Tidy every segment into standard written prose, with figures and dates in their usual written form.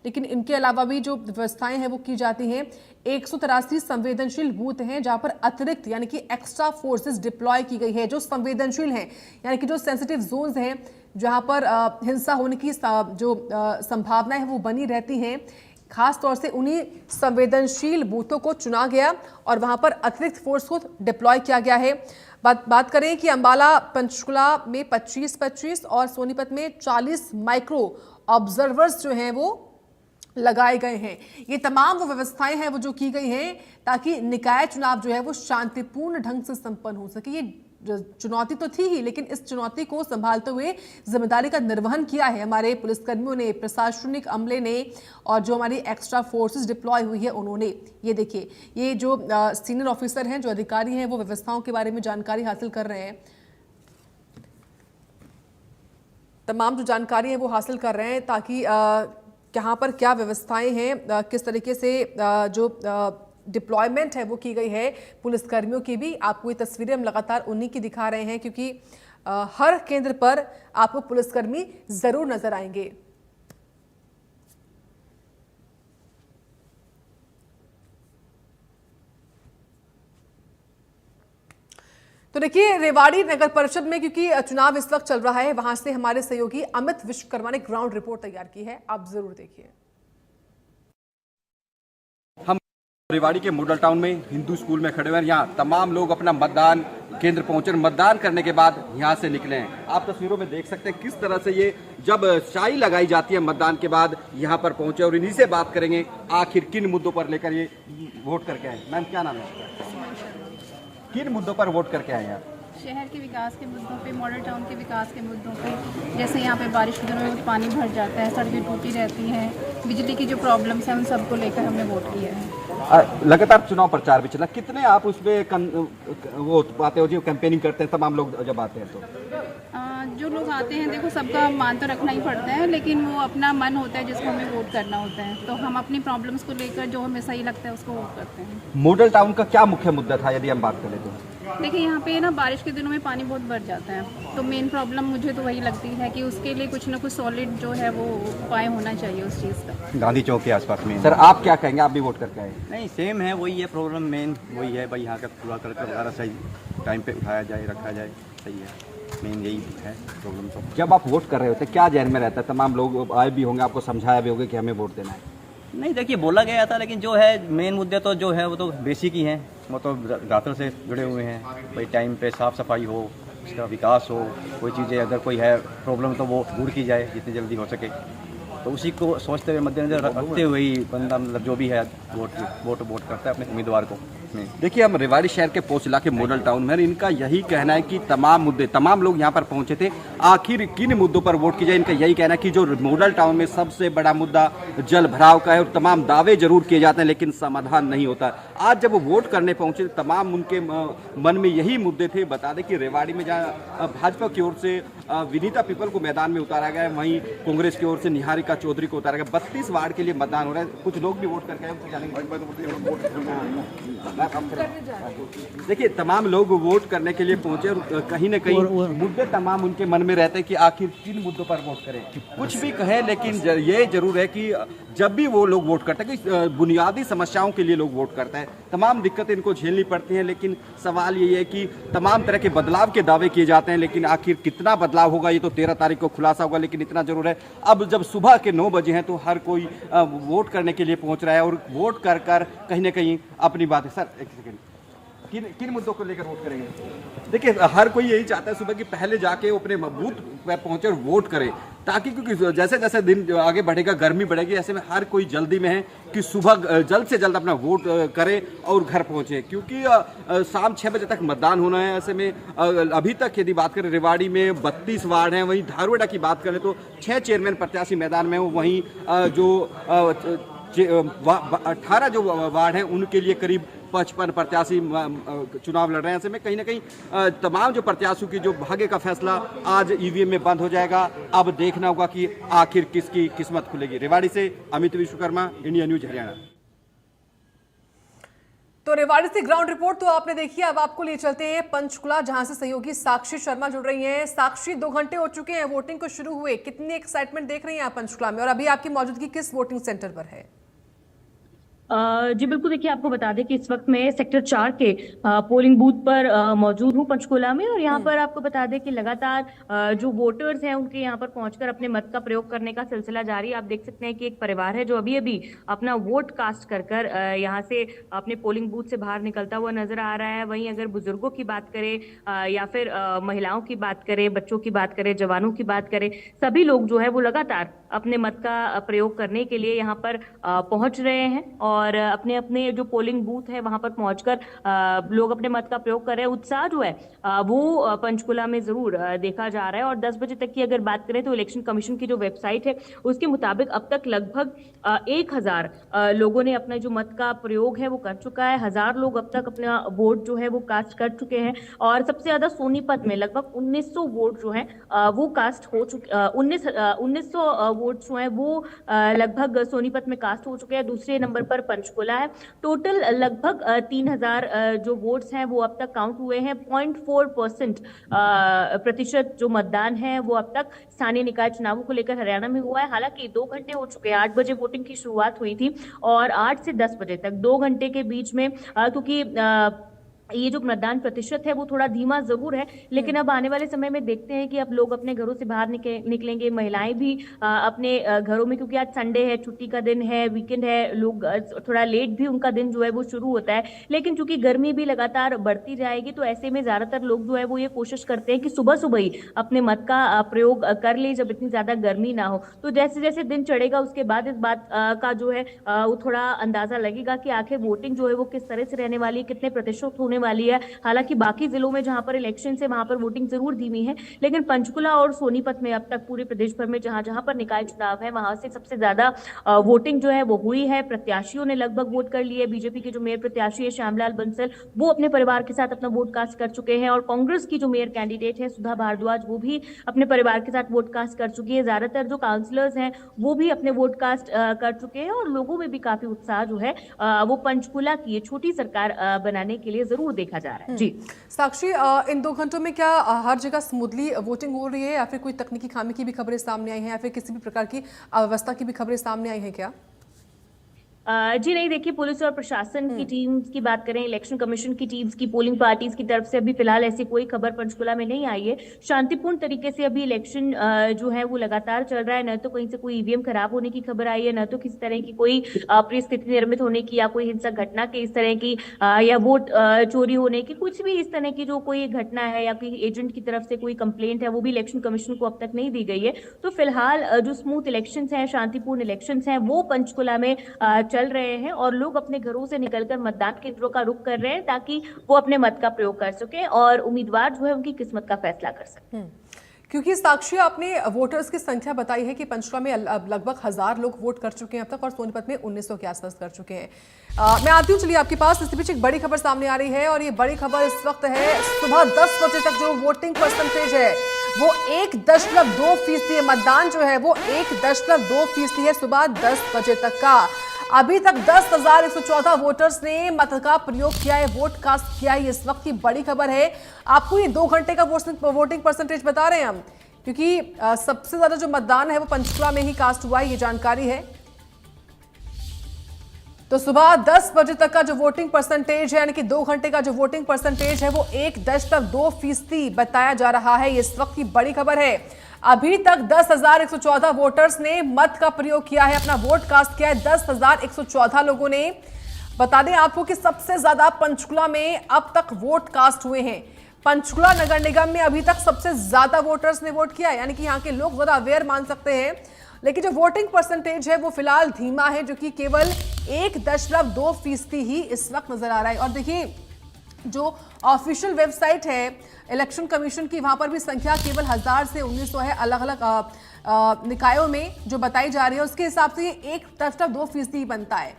लेकिन इनके अलावा भी जो व्यवस्थाएं हैं वो की जाती हैं। 183 संवेदनशील बूथ हैं जहां पर अतिरिक्त यानी कि एक्स्ट्रा फोर्सेस डिप्लॉय की गई है, जो संवेदनशील हैं यानी कि जो सेंसिटिव जोन्स हैं, जहां पर हिंसा होने की जो संभावनाएं हैं वो बनी रहती हैं। खास तौर से उन्हीं संवेदनशील बूथों को चुना गया और वहां पर अतिरिक्त फोर्स को डिप्लॉय किया गया है। बात करें कि अंबाला पंचकुला में 25-25 और सोनीपत में 40 माइक्रो ऑब्जर्वर्स जो हैं वो लगाए गए हैं। ये तमाम वो व्यवस्थाएं हैं वो जो की गई हैं ताकि निकाय चुनाव जो है वो शांतिपूर्ण ढंग से संपन्न हो सके। ये चुनौती तो थी ही, लेकिन इस चुनौती को संभालते हुए जिम्मेदारी का निर्वहन किया है हमारे पुलिसकर्मियों ने, प्रशासनिक अमले ने और जो हमारी एक्स्ट्रा फोर्सेस डिप्लॉय हुई है उन्होंने। ये देखिए, ये जो सीनियर ऑफिसर हैं, जो अधिकारी हैं, वो व्यवस्थाओं के बारे में जानकारी हासिल कर रहे हैं। तमाम जो जानकारी है वो हासिल कर रहे हैं ताकि कहाँ पर क्या व्यवस्थाएं हैं, किस तरीके से जो डिप्लॉयमेंट है वो की गई है पुलिसकर्मियों की भी। आपको ये तस्वीरें हम लगातार उन्हीं की दिखा रहे हैं क्योंकि हर केंद्र पर आपको पुलिसकर्मी जरूर नजर आएंगे। तो देखिए, रेवाड़ी नगर परिषद में क्योंकि चुनाव इस वक्त चल रहा है, वहां से हमारे सहयोगी अमित विश्वकर्मा ने ग्राउंड रिपोर्ट तैयार की है, आप जरूर देखिए। रेवाड़ी के मॉडल टाउन में हिंदू स्कूल में खड़े हुए हैं। यहाँ तमाम लोग अपना मतदान केंद्र पहुंचे, मतदान करने के बाद यहाँ से निकले हैं। आप तस्वीरों में देख सकते हैं किस तरह से ये जब शाई लगाई जाती है मतदान के बाद यहाँ पर पहुंचे और इन्हीं से बात करेंगे आखिर किन मुद्दों पर लेकर ये वोट करके आए। मैम क्या नाम है? किन मुद्दों पर वोट करके आए हैं? शहर के विकास के मुद्दों पे, मॉडल टाउन के विकास के मुद्दों पे। जैसे यहाँ पे बारिश के दिनों में पानी भर जाता है, सड़कें टूटी रहती हैं, बिजली की जो प्रॉब्लम्स हैं उन सबको लेकर हमने वोट किया है। लगातार चुनाव प्रचार भी चला, कितने आप उसमें वो आते हो जी, कैंपेनिंग करते हैं तमाम लोग जब आते हैं तो? जो लोग आते हैं, देखो सबका मान तो रखना ही पड़ता है, लेकिन वो अपना मन होता है जिसको हमें वोट करना होता है, तो हम अपनी प्रॉब्लम्स को लेकर जो हमें सही लगता है उसको वोट करते हैं। मॉडल टाउन का क्या मुख्य मुद्दा था यदि हम बात करें तो? देखिए, यहाँ पे ना बारिश के दिनों में पानी बहुत भर जाता है, तो मेन प्रॉब्लम मुझे तो वही लगती है कि उसके लिए कुछ ना कुछ सॉलिड जो है वो उपाय होना चाहिए उस चीज़ का। गांधी चौक के आसपास में। सर आप क्या कहेंगे, आप भी वोट करके आए? नहीं, सेम है, वही है प्रॉब्लम, मेन वही है भाई, यहाँ का कूड़ा करकट वगैरह सही टाइम पे उठाया जाए, रखा जाए, सही है, मेन यही है प्रॉब्लम। तो जब आप वोट कर रहे होते क्या जहन में रहता है? तमाम लोग आए भी होंगे, आपको समझाया भी होगा कि हमें वोट देना है। नहीं, देखिए बोला गया था, लेकिन जो है मेन मुद्दे तो जो है वो तो बेसिक ही हैं, वो तो रातों से जुड़े हुए हैं भाई। टाइम पे साफ़ सफाई हो, उसका विकास हो, कोई चीज़ें अगर कोई है प्रॉब्लम तो वो दूर की जाए जितनी जल्दी हो सके, तो उसी को सोचते हुए मद्देनजर रखते हुए ही बंदा मतलब जो भी है वोट करता है अपने उम्मीदवार को। देखिए, हम रेवाड़ी शहर के पोचला के मॉडल टाउन में, इनका यही कहना है कि तमाम लोग यहाँ पर पहुंचे थे, आखिर किन मुद्दों पर वोट की जाए। इनका यही कहना है कि जो मॉडल टाउन में सबसे बड़ा मुद्दा जल भराव का है और तमाम दावे जरूर किए जाते हैं लेकिन समाधान नहीं होता। आज जब वो वोट करने पहुंचे तमाम उनके मन में यही मुद्दे थे। बता दें कि रेवाड़ी में जहाँ भाजपा की ओर से विनीता पीपल को मैदान में उतारा गया है, वहीं कांग्रेस की ओर से निहारिका चौधरी को उतारा गया। 32 वार्ड के लिए मतदान हो रहा है, कुछ लोग भी वोट करके देखिए, तमाम लोग वोट करने के लिए पहुंचे और कहीं न कहीं मुद्दे तमाम उनके मन में रहते हैं कि आखिर किन मुद्दों पर वोट करें। कुछ भी कहें, लेकिन ये जरूर है कि जब भी वो लोग वोट करते हैं कि बुनियादी समस्याओं के लिए लोग वोट करते हैं। तमाम दिक्कतें इनको झेलनी पड़ती हैं, लेकिन सवाल ये है कि तमाम तरह के बदलाव के दावे किए जाते हैं, लेकिन आखिर कितना बदलाव होगा ये तो 13 तारीख को खुलासा होगा। लेकिन इतना जरूर है, अब जब सुबह के 9 बजे हैं तो हर कोई वोट करने के लिए पहुंच रहा है और वोट कर कहीं ना कहीं अपनी बात है। सर एक सेकेंड, किन मुद्दों को लेकर वोट करेंगे? देखिए, हर कोई यही चाहता है सुबह की पहले जाके अपने बूथ पर पहुंचे और वोट करे, ताकि क्योंकि जैसे जैसे दिन आगे बढ़ेगा, गर्मी बढ़ेगी, ऐसे में हर कोई जल्दी में है कि सुबह जल्द से जल्द अपना वोट करे और घर पहुंचे, क्योंकि शाम 6 बजे तक मतदान होना है। ऐसे में अभी तक यदि बात करें रेवाड़ी में 32 वार्ड हैं, वहीं धारवाड़ा की बात करें तो 6 चेयरमैन प्रत्याशी मैदान में हो, वहीं जो 18 जो वार्ड हैं उनके लिए करीब 55 प्रत्याशी चुनाव लड़ रहे हैं। ऐसे में कहीं ना कहीं तमाम जो प्रत्याशियों की जो भाग्य का फैसला आज ईवीएम में बंद हो जाएगा। अब देखना होगा कि आखिर किसकी किस्मत खुलेगी। रेवाड़ी से अमित विश्वकर्मा, इंडिया न्यूज हरियाणा। तो रेवाड़ी से ग्राउंड रिपोर्ट तो आपने देखी। अब आपको लिए चलते हैं पंचकुला, जहां से सहयोगी साक्षी शर्मा जुड़ रही हैं। साक्षी, 2 घंटे हो चुके हैं वोटिंग को शुरू हुए, कितनी एक्साइटमेंट देख रही हैं आप पंचकुला में, और अभी आपकी मौजूदगी किस वोटिंग सेंटर पर है? जी बिल्कुल, देखिए आपको बता दें कि इस वक्त मैं सेक्टर 4 के पोलिंग बूथ पर मौजूद हूं पंचकुला में, और यहाँ पर आपको बता दें कि लगातार जो वोटर्स हैं उनके यहाँ पर पहुंचकर अपने मत का प्रयोग करने का सिलसिला जारी है। आप देख सकते हैं कि एक परिवार है जो अभी अभी अपना वोट कास्ट कर यहाँ से अपने पोलिंग बूथ से बाहर निकलता हुआ नजर आ रहा है। वहीं अगर बुजुर्गों की बात करें या फिर महिलाओं की बात करें, बच्चों की बात करें, जवानों की बात करें, सभी लोग जो है वो लगातार अपने मत का प्रयोग करने के लिए यहाँ पर पहुंच रहे हैं, और अपने अपने जो पोलिंग बूथ है वहां पर पहुंचकर लोग अपने मत का प्रयोग कर रहे हैं। उत्साह जो है वो पंचकुला में जरूर देखा जा रहा है। और 10 बजे तक की अगर बात करें तो इलेक्शन कमीशन की जो वेबसाइट है उसके मुताबिक अब तक लगभग 1000 लोगों ने अपना जो मत का प्रयोग है वो कर चुका है। 1000 लोग अब तक अपना वोट जो है वो कास्ट कर चुके हैं, और सबसे ज्यादा सोनीपत में लगभग 1900 वोट जो है वो कास्ट हो चुके, 1900 वोट जो है वो लगभग सोनीपत में कास्ट हो चुके हैं। दूसरे नंबर पर पंचकुला है। टोटल लगभग 3000 जो वोट्स हैं वो अब तक काउंट हुए हैं। 0.4% प्रतिशत जो मतदान है वो अब तक स्थानीय निकाय चुनावों को लेकर हरियाणा में हुआ है। हालांकि 2 घंटे हो चुके हैं, 8 बजे वोटिंग की शुरुआत हुई थी और 8 से 10 बजे तक 2 घंटे के बीच में क्योंकि ये जो मतदान प्रतिशत है वो थोड़ा धीमा जरूर है, लेकिन अब आने वाले समय में देखते हैं कि अब लोग अपने घरों से बाहर निकलेंगे। महिलाएं भी अपने घरों में, क्योंकि आज संडे है, छुट्टी का दिन है, वीकेंड है, लोग थोड़ा लेट भी उनका दिन जो है वो शुरू होता है। लेकिन चूंकि गर्मी भी लगातार बढ़ती जाएगी तो ऐसे में ज्यादातर लोग जो है वो ये कोशिश करते हैं कि सुबह सुबह ही अपने मत का प्रयोग कर ले, जब इतनी ज्यादा गर्मी ना हो। तो जैसे जैसे दिन चढ़ेगा उसके बाद इस बात का जो है वो थोड़ा अंदाजा लगेगा कि आखिर वोटिंग जो है वो किस तरह से रहने वाली है, कितने प्रतिशत होने वाली है। हालांकि बाकी जिलों में जहां पर इलेक्शन है वहां पर वोटिंग जरूर धीमी है, लेकिन पंचकुला और सोनीपत में अब तक पूरे प्रदेश भर में जहां जहां पर निकाय चुनाव है वहां से सबसे ज्यादा वोटिंग जो है वो हुई है। प्रत्याशियों ने लगभग वोट कर लिए। बीजेपी के जो मेयर प्रत्याशी है श्यामलाल बंसल, वो अपने परिवार के साथ अपना वोट कास्ट कर चुके हैं, और कांग्रेस की जो मेयर कैंडिडेट है सुधा भारद्वाज, वो भी अपने परिवार के साथ वोट कास्ट कर चुकी है। ज्यादातर जो काउंसलर्स हैं वो भी अपने वोट कास्ट कर चुके हैं, और लोगों में भी काफी उत्साह जो है वो पंचकुला की छोटी सरकार बनाने के लिए जरूर देखा जा रहा है। जी साक्षी, इन 2 घंटों में क्या हर जगह स्मूथली वोटिंग हो रही है, या फिर कोई तकनीकी खामी की भी खबरें सामने आई हैं, या फिर किसी भी प्रकार की अव्यवस्था की भी खबरें सामने आई हैं क्या? जी नहीं, देखिए पुलिस और प्रशासन की टीम्स की बात करें, इलेक्शन कमीशन की टीम्स की, पोलिंग पार्टीज की तरफ से अभी फिलहाल ऐसी कोई खबर पंचकुला में नहीं आई है। शांतिपूर्ण तरीके से अभी इलेक्शन जो है वो लगातार चल रहा है। न तो कहीं से कोई ईवीएम खराब होने की खबर आई है, न तो किसी तरह की कोई अप्रिय स्थिति निर्मित होने की या कोई हिंसक घटना के इस तरह की या वोट चोरी होने की, कुछ भी इस तरह की जो कोई घटना है या कोई एजेंट की तरफ से कोई कंप्लेंट है वो भी इलेक्शन कमीशन को अब तक नहीं दी गई है। तो फिलहाल जो स्मूथ इलेक्शन है, शांतिपूर्ण इलेक्शन है, वो पंचकुला में चल रहे हैं, और लोग अपने घरों से निकलकर मतदान केंद्रों का रुख कर रहे हैं ताकि वो अपने मत का प्रयोग कर सके और उम्मीदवार जो है उनकी किस्मत का फैसला कर सके। क्योंकि साक्षी, आपने वोटर्स की संख्या बताई है कि पंचकुला में लगभग 1000 लोग वोट कर चुके हैं अब तक, और सोनीपत में 1900 के आसपास कर चुके हैं। मैं आती हूँ चलिए आपके पास। इसी बीच एक बड़ी खबर सामने आ रही है, और ये बड़ी खबर इस वक्त है सुबह 10 बजे तक जो वोटिंग परसेंटेज है वो 1.2% है। मतदान जो है वो 1.2% है सुबह 10 बजे तक का। अभी तक 10,114 वोटर्स ने मत का प्रयोग किया है, वोट कास्ट किया है। इस वक्त की बड़ी खबर है। आपको ये 2 घंटे का वोटिंग परसेंटेज बता रहे हैं हम, क्योंकि सबसे ज्यादा जो मतदान है वो पंचकुला में ही कास्ट हुआ है, ये जानकारी है। तो सुबह 10 बजे तक का जो वोटिंग परसेंटेज है, यानी कि 2 घंटे का जो वोटिंग परसेंटेज है वो 1.2% बताया जा रहा है। ये इस वक्त की बड़ी खबर है। अभी तक 10,114 वोटर्स ने मत का प्रयोग किया है, अपना वोट कास्ट किया है। 10,114 लोगों ने। बता दें आपको कि सबसे ज्यादा पंचकुला में अब तक वोट कास्ट हुए हैं। पंचकुला नगर निगम में अभी तक सबसे ज्यादा वोटर्स ने वोट किया है, यानी कि यहाँ के लोग ज्यादा अवेयर मान सकते हैं। लेकिन जो वोटिंग परसेंटेज है वो फिलहाल धीमा है, जो कि केवल 1.2% ही इस वक्त नजर आ रहा है। और देखिए, जो ऑफिशियल वेबसाइट है इलेक्शन कमीशन की, वहां पर भी संख्या केवल 1000 से 1900 है। अलग अलग निकायों में जो बताई जा रही है उसके हिसाब से 1.2% ही बनता है।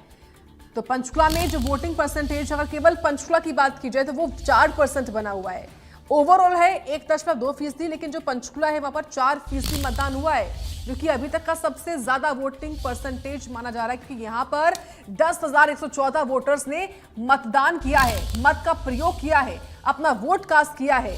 तो पंचकुला में जो वोटिंग परसेंटेज, अगर केवल पंचकुला की बात की जाए तो वो 4% बना हुआ है। ओवरऑल है 1.2%, लेकिन जो पंचकुला है वहां पर 4% मतदान हुआ है, जो कि अभी तक का सबसे ज्यादा वोटिंग परसेंटेज माना जा रहा है, क्योंकि यहां पर 10,114 वोटर्स ने मतदान किया है, मत का प्रयोग किया है, अपना वोट कास्ट किया है।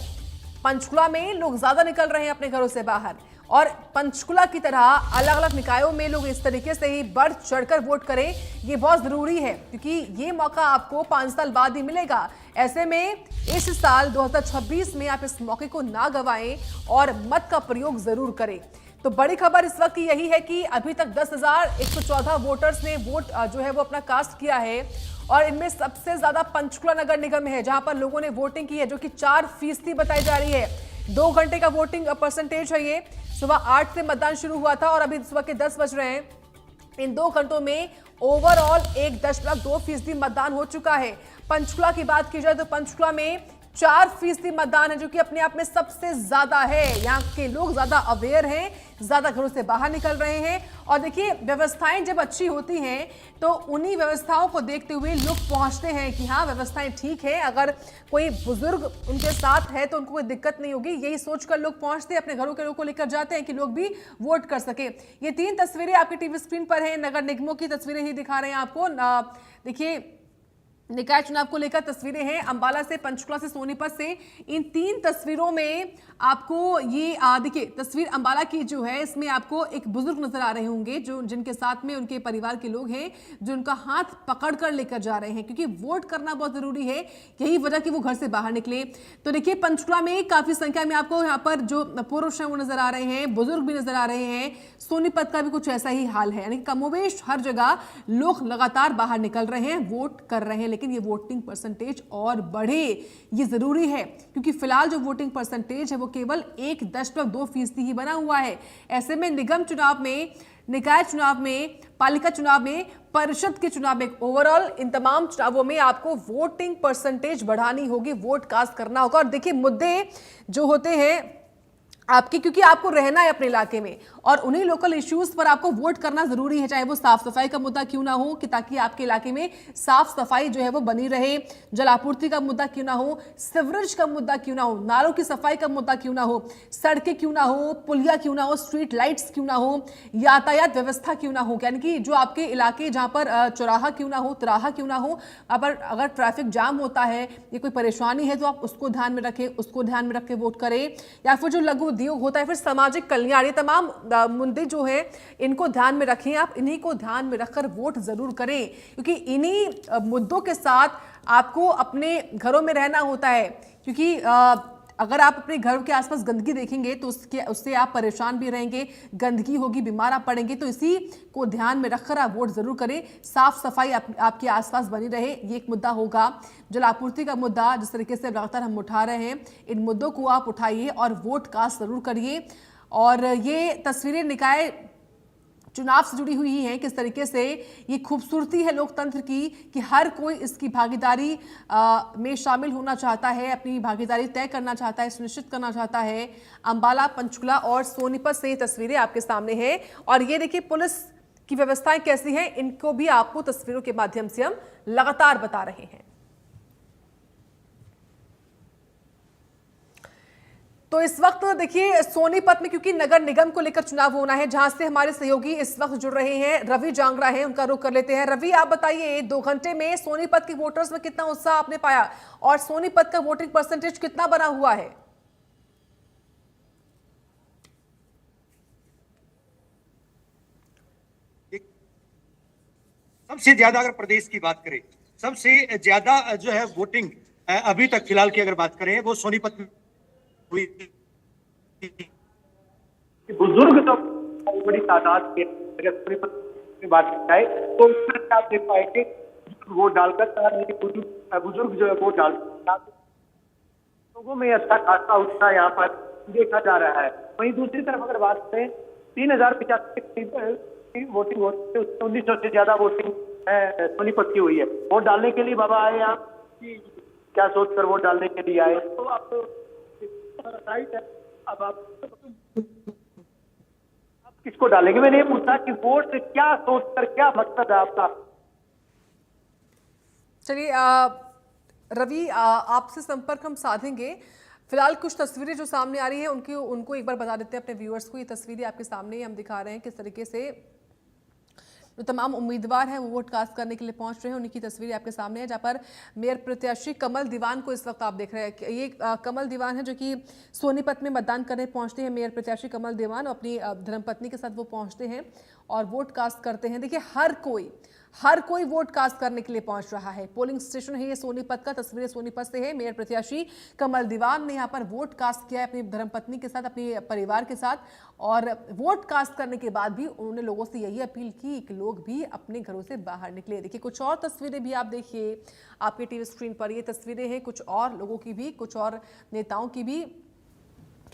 पंचकुला में लोग ज्यादा निकल रहे हैं अपने घरों से बाहर, और पंचकुला की तरह अलग अलग निकायों में लोग इस तरीके से ही बढ़ चढ़कर वोट करें, ये बहुत जरूरी है, क्योंकि ये मौका आपको 5 साल बाद ही मिलेगा। ऐसे में इस साल 2026 में आप इस मौके को ना गंवाएं और मत का प्रयोग जरूर करें। तो बड़ी खबर इस वक्त की यही है कि अभी तक 10,114 वोटर्स ने वोट जो है वो अपना कास्ट किया है, और इनमें सबसे ज्यादा पंचकुला नगर निगम है, जहां पर लोगों ने वोटिंग की है, जो कि 4% बताई जा रही है। 2 घंटे का वोटिंग परसेंटेज है ये। सुबह 8 से मतदान शुरू हुआ था और अभी सुबह के 10 बज रहे हैं। इन 2 घंटों में ओवरऑल 1.2% मतदान हो चुका है। पंचकुला की बात की जाए तो पंचकुला में 4% मतदान है, जो कि अपने आप में सबसे ज्यादा है। यहाँ के लोग ज्यादा अवेयर हैं, ज्यादा घरों से बाहर निकल रहे हैं। और देखिए, व्यवस्थाएं जब अच्छी होती हैं तो उन्हीं व्यवस्थाओं को देखते हुए लोग पहुंचते हैं कि हाँ, व्यवस्थाएं ठीक है, अगर कोई बुजुर्ग उनके साथ है तो उनको कोई दिक्कत नहीं होगी, यही सोचकर लोग पहुंचते हैं, अपने घरों के लोगों को लेकर जाते हैं कि लोग भी वोट कर सके। ये 3 तस्वीरें आपकी टीवी स्क्रीन पर हैं, नगर निगमों की तस्वीरें ही दिखा रहे हैं आपको। देखिए, निकाय चुनाव को लेकर तस्वीरें हैं, अंबाला से, पंचकुला से, सोनीपत से। इन 3 तस्वीरों में आपको ये देखिए, तस्वीर अंबाला की जो है, इसमें आपको एक बुजुर्ग नजर आ रहे होंगे, जो जिनके साथ में उनके परिवार के लोग हैं, जो उनका हाथ पकड़कर लेकर जा रहे हैं, क्योंकि वोट करना बहुत जरूरी है, यही वजह कि वो घर से बाहर निकले। तो देखिए, पंचकुला में काफी संख्या में आपको यहाँ पर जो पुरुष हैं वो नजर आ रहे हैं, बुजुर्ग भी नजर आ रहे हैं। सोनीपत का भी कुछ ऐसा ही हाल है, यानी कमोवेश हर जगह लोग लगातार बाहर निकल रहे हैं, वोट कर रहे हैं, लेकिन ये वोटिंग परसेंटेज और बढ़े, ये जरूरी है, क्योंकि फिलहाल जो वोटिंग परसेंटेज है वो केवल 1.2% ही बना हुआ है। ऐसे में निगम चुनाव में, निकाय चुनाव में, पालिका चुनाव में, परिषद के चुनाव में, ओवरऑल इन तमाम चुनावों में आपको वोटिंग परसेंटेज बढ़ानी होगी, वोट कास्ट करना होगा। और देखिए, मुद्दे जो होते हैं आपके, क्योंकि आपको रहना है अपने इलाके में, और उन्हीं लोकल इश्यूज पर आपको वोट करना जरूरी है, चाहे वो साफ सफाई का मुद्दा क्यों ना हो, कि ताकि आपके इलाके में साफ सफाई जो है वो बनी रहे, जल आपूर्ति का मुद्दा क्यों ना हो, सीवरेज का मुद्दा क्यों ना हो, नालों की सफाई का मुद्दा क्यों ना हो, सड़कें क्यों ना हो, पुलिया क्यों ना हो, स्ट्रीट लाइट्स क्यों ना हो, यातायात व्यवस्था क्यों ना हो, यानी कि जो आपके इलाके जहां पर चौराहा क्यों ना हो, तिराहा क्यों ना हो, वहां पर अगर ट्रैफिक जाम होता है, ये कोई परेशानी है, तो आप उसको ध्यान में रखें, उसको ध्यान में रख के वोट करें। या फिर जो लघु उद्योग होता है, फिर सामाजिक कल्याण, ये तमाम मुद्दे जो है इनको ध्यान में रखें, आप इन्हीं को ध्यान में रखकर वोट जरूर करें, क्योंकि इन्हीं मुद्दों के साथ आपको अपने घरों में रहना होता है। क्योंकि अगर आप अपने घर के आसपास गंदगी देखेंगे तो उससे आप परेशान भी रहेंगे, गंदगी होगी, बीमार आप पड़ेंगे। तो इसी को ध्यान में रखकर आप वोट जरूर करें, साफ सफाई आपके आसपास बनी रहे, ये एक मुद्दा होगा। जल आपूर्ति का मुद्दा जिस तरीके से लगातार हम उठा रहे हैं, इन मुद्दों को आप उठाइए और वोट कास्ट जरूर करिए। और ये तस्वीरें निकाय चुनाव से जुड़ी हुई हैं, किस तरीके से ये खूबसूरती है लोकतंत्र की, कि हर कोई इसकी भागीदारी में शामिल होना चाहता है, अपनी भागीदारी तय करना चाहता है, सुनिश्चित करना चाहता है। अंबाला, पंचकुला और सोनीपत से ये तस्वीरें आपके सामने हैं। और ये देखिए, पुलिस की व्यवस्थाएं कैसी हैं, इनको भी आपको तस्वीरों के माध्यम से हम लगातार बता रहे हैं। तो इस वक्त देखिए, सोनीपत में क्योंकि नगर निगम को लेकर चुनाव होना है, जहां से हमारे सहयोगी इस वक्त जुड़ रहे हैं, रवि जांगरा हैं, उनका रुख कर लेते हैं। रवि, आप बताइए, 2 घंटे में सोनीपत के वोटर्स में कितना उत्साह आपने पाया, और सोनीपत का वोटिंग परसेंटेज कितना बना हुआ है? सबसे ज्यादा अगर प्रदेश की बात करें, सबसे ज्यादा जो है वोटिंग अभी तक फिलहाल की अगर बात करें, वो सोनीपत में हुई। बुजुर्ग तो बड़ी तादाद के अगर सोनीपत की बात की जाए तो उसमें आप देख पाएंगे वोट डालकर बुजुर्ग जो है वोट डालकर लोगों में अच्छा खासा उत्साह यहाँ पर देखा जा रहा है। वहीं दूसरी तरफ अगर बात करें, 3085 वोटिंग होती है, 1900 से ज्यादा वोटिंग सोनीपत की हुई है। वोट डालने के लिए बाबा आए, आप क्या सोचकर वोट डालने के लिए आए? तो आप राइट है, अब आप किसको डालेंगे? मैंने ये पूछा कि वोट से क्या सोचकर, क्या मकसद है आपका? चलिए रवि, आपसे संपर्क हम साधेंगे। फिलहाल कुछ तस्वीरें जो सामने आ रही है उनको एक बार बता देते हैं अपने व्यूअर्स को। ये तस्वीरें आपके सामने हम दिखा रहे हैं किस तरीके से जो तमाम उम्मीदवार हैं वो वोट कास्ट करने के लिए पहुंच रहे हैं। उन्हीं की तस्वीरें आपके सामने है, जहां पर मेयर प्रत्याशी कमल दीवान को इस वक्त आप देख रहे हैं। ये कमल दीवान है जो कि सोनीपत में मतदान करने पहुंचते हैं। मेयर प्रत्याशी कमल दीवान अपनी धर्मपत्नी के साथ वो पहुंचते हैं और वोट कास्ट करते हैं। देखिए हर कोई वोट कास्ट करने के लिए पहुंच रहा है। पोलिंग स्टेशन है ये सोनीपत का, तस्वीरें सोनीपत से है। मेयर प्रत्याशी कमल दीवान ने यहां पर वोट कास्ट किया है अपनी धर्मपत्नी के साथ, अपने परिवार के साथ। और वोट कास्ट करने के बाद भी उन्होंने लोगों से यही अपील की कि लोग भी अपने घरों से बाहर निकले। देखिए कुछ और तस्वीरें भी आप देखिए आपके टीवी स्क्रीन पर। ये तस्वीरें हैं कुछ और लोगों की भी, कुछ और नेताओं की भी,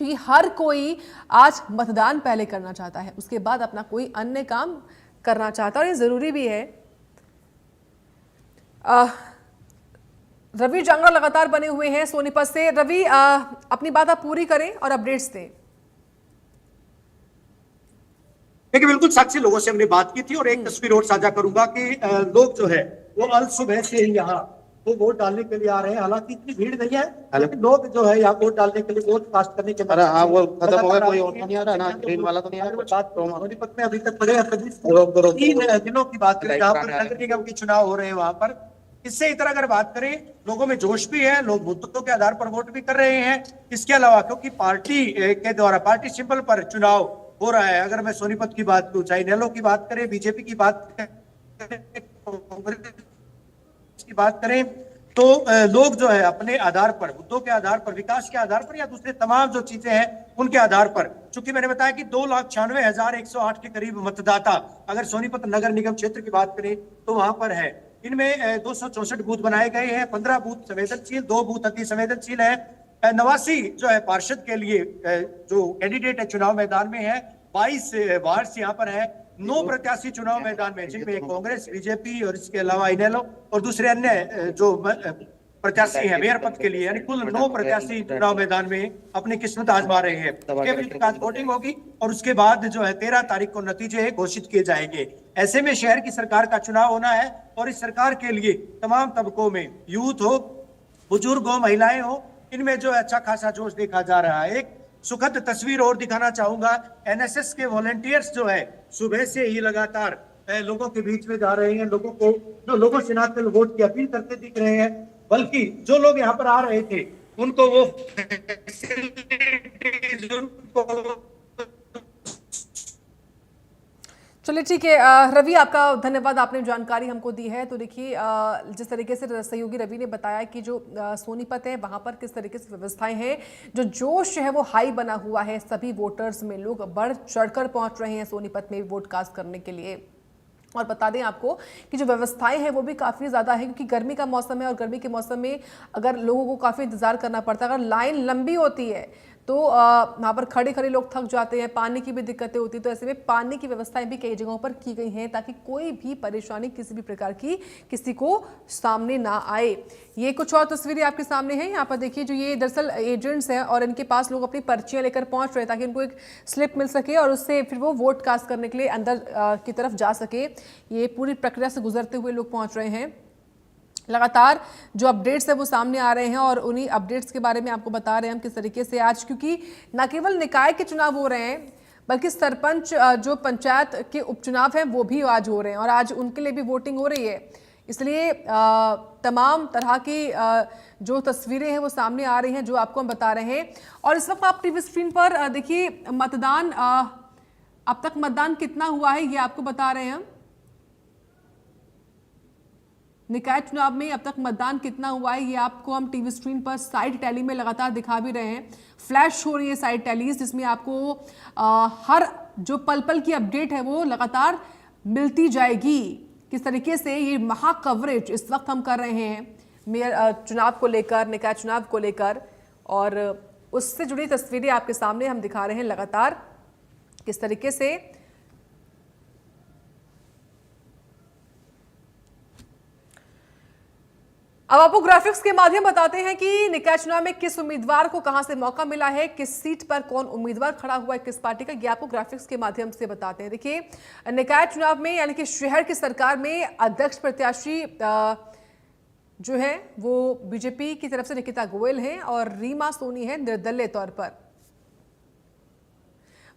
क्योंकि हर कोई आज मतदान पहले करना चाहता है, उसके बाद अपना कोई अन्य काम करना चाहता है और ये जरूरी भी है। रवि जांगड़ा लगातार बने हुए हैं सोनीपत से। रवि, अपनी बात आप पूरी करें और अपडेट्स दें। देखिए बिल्कुल साक्षी, लोगों से हमने बात की थी और एक तस्वीर और साझा करूंगा कि लोग जो है वो अल सुबह से ही यहाँ वो वोट डालने के लिए आ रहे हैं। हालांकि इतनी भीड़ नहीं है, लेकिन लोग जो है यहाँ वोट डालने के लिए, वोट कास्ट करने के लिए। वो खत्म हो गया, कोई और नहीं आ रहा ना, ग्रीन वाला तो नहीं आ रहा। सोनीपत में अभी तक पड़े 3 दिनों की बात करें जहाँ पर नगर निगम के चुनाव हो रहे हैं वहां पर। इससे इतर अगर बात करें, लोगों में जोश भी है, लोग मुद्दों के आधार पर वोट भी कर रहे हैं। इसके अलावा क्योंकि पार्टी के द्वारा पार्टी सिंबल पर चुनाव हो रहा है। अगर मैं सोनीपत की बात करूं, चाहे इनेलो की बात करें, बीजेपी की बात करें, कांग्रेस की बात करें, तो लोग जो है अपने आधार पर, मुद्दों के आधार पर, विकास के आधार पर या दूसरे तमाम जो चीजें हैं उनके आधार पर, चूंकि मैंने बताया कि 2,96,108 के करीब मतदाता अगर सोनीपत नगर निगम क्षेत्र की बात करें तो वहां पर है। इनमें 264 बूथ बनाए गए हैं, 15 बूथ संवेदनशील, 2 बूथ अति संवेदनशील है। 89 जो है पार्षद के लिए जो कैंडिडेट है चुनाव मैदान में है। 22 वार्ड यहाँ पर है। 9 प्रत्याशी चुनाव मैदान में, जिनमें कांग्रेस, बीजेपी और इसके अलावा इनेलो और दूसरे अन्य जो प्रत्याशी हैं मेयर पद के लिए, यानी कुल 9 प्रत्याशी चुनाव मैदान में अपनी किस्मत आजमा रहे हैं। आज वोटिंग होगी और उसके बाद जो है 13 तारीख को नतीजे घोषित किए जाएंगे। ऐसे में शहर की सरकार का चुनाव होना है और इस सरकार के लिए तमाम तबकों में, यूथ हो, बुजुर्ग हो, महिलाएं हो, इनमें जो अच्छा खासा जोश देखा जा रहा है। एक सुखद तस्वीर और दिखाना चाहूंगा, एनएसएस के वॉलंटियर्स जो है सुबह से ही लगातार लोगों के बीच में जा रहे हैं। लोगों से ना केवल वोट की अपील करते दिख रहे हैं, बल्कि जो लोग यहाँ पर आ रहे थे उनको वो चलिए ठीक है रवि, आपका धन्यवाद, आपने जानकारी हमको दी है। तो देखिए जिस तरीके से सहयोगी रवि ने बताया कि जो सोनीपत है वहां पर किस तरीके से व्यवस्थाएं हैं, जो जोश है वो हाई बना हुआ है सभी वोटर्स में। लोग बढ़ चढ़कर पहुंच रहे हैं सोनीपत में वोट कास्ट करने के लिए। और बता दें आपको कि जो व्यवस्थाएं हैं वो भी काफ़ी ज़्यादा है, क्योंकि गर्मी का मौसम है और गर्मी के मौसम में अगर लोगों को काफ़ी इंतज़ार करना पड़ता है, अगर लाइन लंबी होती है तो वहाँ पर खड़े खड़े लोग थक जाते हैं, पानी की भी दिक्कतें होती हैं। तो ऐसे में पानी की व्यवस्थाएं भी कई जगहों पर की गई हैं ताकि कोई भी परेशानी किसी भी प्रकार की किसी को सामने ना आए। ये कुछ और तस्वीरें आपके सामने हैं। यहाँ पर देखिए जो ये दरअसल एजेंट्स हैं और इनके पास लोग अपनी पर्चियाँ लेकर पहुँच रहे हैं ताकि उनको एक स्लिप मिल सके और उससे फिर वो वोट कास्ट करने के लिए अंदर की तरफ जा सके। ये पूरी प्रक्रिया से गुजरते हुए लोग पहुँच रहे हैं। लगातार जो अपडेट्स है वो सामने आ रहे हैं और उन्हीं अपडेट्स के बारे में आपको बता रहे हैं हम किस तरीके से आज, क्योंकि न केवल निकाय के चुनाव हो रहे हैं बल्कि सरपंच जो पंचायत के उपचुनाव हैं वो भी आज हो रहे हैं और आज उनके लिए भी वोटिंग हो रही है। इसलिए तमाम तरह की जो तस्वीरें हैं वो सामने आ रही हैं जो आपको हम बता रहे हैं। और इस वक्त आप टीवी स्क्रीन पर देखिए मतदान, अब तक मतदान कितना हुआ है ये आपको बता रहे हैं हम। निकाय चुनाव में अब तक मतदान कितना हुआ है ये आपको हम टीवी स्क्रीन पर साइड टैली में लगातार दिखा भी रहे हैं। फ्लैश हो रही है साइड टैलीज, जिसमें आपको हर जो पल पल की अपडेट है वो लगातार मिलती जाएगी। किस तरीके से ये महा कवरेज इस वक्त हम कर रहे हैं मेयर चुनाव को लेकर, निकाय चुनाव को लेकर, और उससे जुड़ी तस्वीरें आपके सामने हम दिखा रहे हैं लगातार किस तरीके से। अब आपको ग्राफिक्स के माध्यम बताते हैं कि निकाय चुनाव में किस उम्मीदवार को कहां से मौका मिला है, किस सीट पर कौन उम्मीदवार खड़ा हुआ है, किस पार्टी का, ये आपको ग्राफिक्स के माध्यम से बताते हैं। देखिए निकाय चुनाव में यानी कि शहर की सरकार में अध्यक्ष प्रत्याशी जो है वो बीजेपी की तरफ से निकिता गोयल हैं और रीमा सोनी है निर्दलीय तौर पर।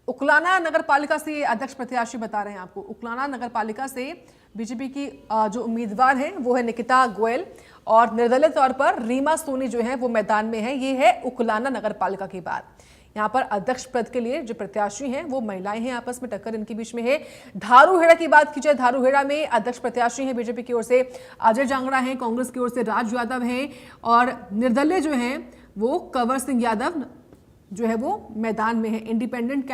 उकलाना नगर पालिका से अध्यक्ष प्रत्याशी बता रहे हैं आपको। उकलाना नगर पालिका से बीजेपी की जो उम्मीदवार हैं वो है निकिता गोयल और निर्दलीय तौर पर रीमा सोनी जो है वो मैदान में है। ये है उकलाना नगर पालिका की बात। यहाँ पर अध्यक्ष पद के लिए जो प्रत्याशी हैं वो महिलाएं हैं, आपस में टक्कर इनके बीच में है। धारूहेड़ा की बात की जाए, धारूहेड़ा में अध्यक्ष प्रत्याशी हैं बीजेपी की ओर से अजय जांगड़ा हैं, कांग्रेस की ओर से राज यादव हैं और निर्दलीय जो हैं वो कंवर सिंह यादव जो है वो मैदान में है। इंडिपेंडेंट